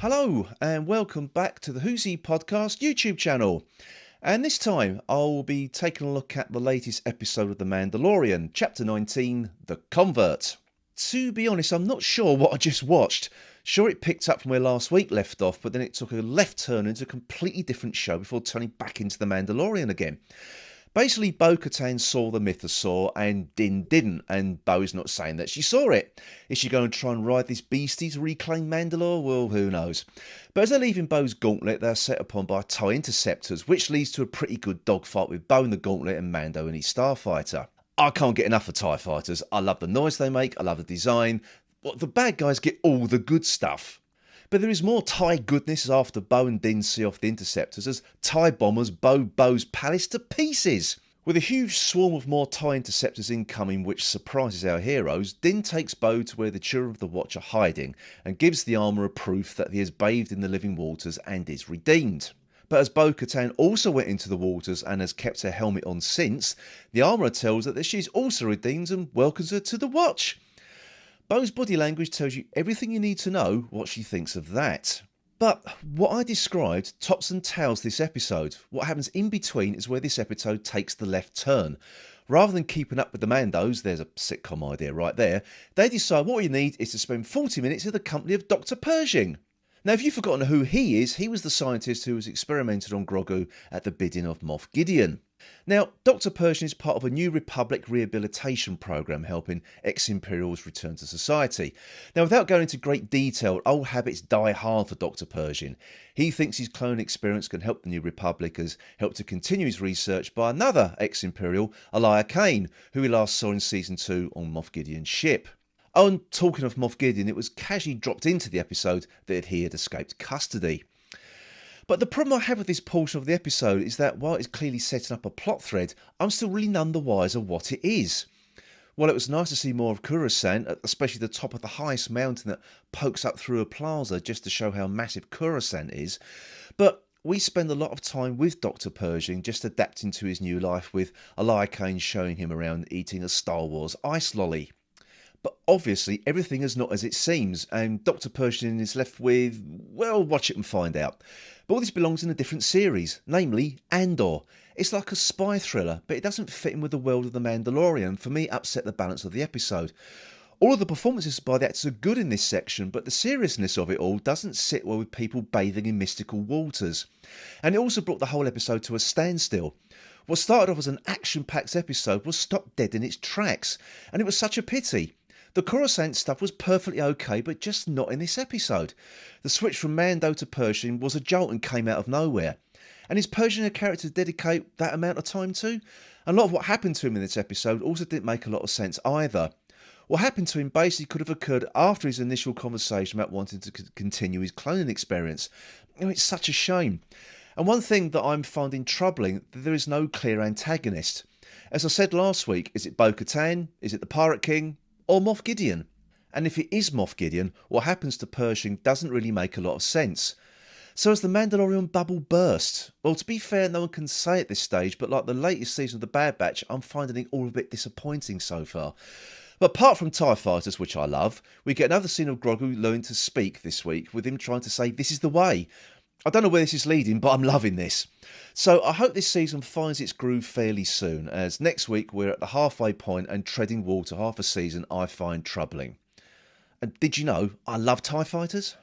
Hello and welcome back to the Who's He Podcast YouTube channel. And this time I'll be taking a look at the latest episode of The Mandalorian, Chapter 19, The Convert. To be honest, I'm not sure what I just watched. Sure, it picked up from where last week left off, but then it took a left turn into a completely different show before turning back into The Mandalorian again. Basically, Bo-Katan saw the mythosaur and Din didn't, and Bo's not saying that she saw it. Is she going to try and ride this beastie to reclaim Mandalore? Well, who knows. But as they're leaving Bo's gauntlet, they're set upon by TIE interceptors, which leads to a pretty good dogfight with Bo in the gauntlet and Mando and his starfighter. I can't get enough of TIE fighters. I love the noise they make, I love the design. The bad guys get all the good stuff. But there is more TIE goodness after Bo and Din see off the interceptors as TIE bombers blow Bo's palace to pieces. With a huge swarm of more TIE interceptors incoming which surprises our heroes, Din takes Bo to where the children of the Watch are hiding and gives the armourer proof that he has bathed in the living waters and is redeemed. But as Bo-Katan also went into the waters and has kept her helmet on since, the armourer tells her that she's also redeemed and welcomes her to the Watch. Bo's body language tells you everything you need to know what she thinks of that. But what I described tops and tails this episode. What happens in between is where this episode takes the left turn. Rather than keeping up with the Mandos, there's a sitcom idea right there, they decide what you need is to spend 40 minutes in the company of Dr. Pershing. Now, if you've forgotten who he is, he was the scientist who was experimented on Grogu at the bidding of Moff Gideon. Now, Dr. Pershing is part of a New Republic rehabilitation program helping ex-Imperials return to society. Now, without going into great detail, old habits die hard for Dr. Pershing. He thinks his clone experience can help the New Republic as helped to continue his research by another ex-Imperial, Elia Kane, who we last saw in Season 2 on Moff Gideon's ship. Oh, and talking of Moff Gideon, it was casually dropped into the episode that he had escaped custody. But the problem I have with this portion of the episode is that while it's clearly setting up a plot thread, I'm still really none the wiser what it is. While it was nice to see more of Coruscant, especially the top of the highest mountain that pokes up through a plaza just to show how massive Coruscant is, but we spend a lot of time with Dr. Pershing just adapting to his new life, with Elia Kane showing him around eating a Star Wars ice lolly. But obviously everything is not as it seems, and Dr. Pershing is left with, well, watch it and find out. But all this belongs in a different series, namely Andor. It's like a spy thriller, but it doesn't fit in with the world of The Mandalorian, and for me upset the balance of the episode. All of the performances by the actors are good in this section, but the seriousness of it all doesn't sit well with people bathing in mystical waters. And it also brought the whole episode to a standstill. What started off as an action-packed episode was stopped dead in its tracks, and it was such a pity. The Coruscant stuff was perfectly okay, but just not in this episode. The switch from Mando to Pershing was a jolt and came out of nowhere. And is Pershing a character to dedicate that amount of time to? And a lot of what happened to him in this episode also didn't make a lot of sense either. What happened to him basically could have occurred after his initial conversation about wanting to continue his cloning experience. It's such a shame. And one thing that I'm finding troubling, that there is no clear antagonist. As I said last week, is it Bo-Katan? Is it the Pirate King? Or Moff Gideon? And if it is Moff Gideon, what happens to Pershing doesn't really make a lot of sense. So has the Mandalorian bubble burst? Well, to be fair, no one can say at this stage, but like the latest season of The Bad Batch, I'm finding it all a bit disappointing so far. But apart from TIE fighters, which I love, we get another scene of Grogu learning to speak this week, with him trying to say this is the way. I don't know where this is leading, but I'm loving this. So I hope this season finds its groove fairly soon, as next week we're at the halfway point and treading water half a season I find troubling. And did you know I love TIE fighters?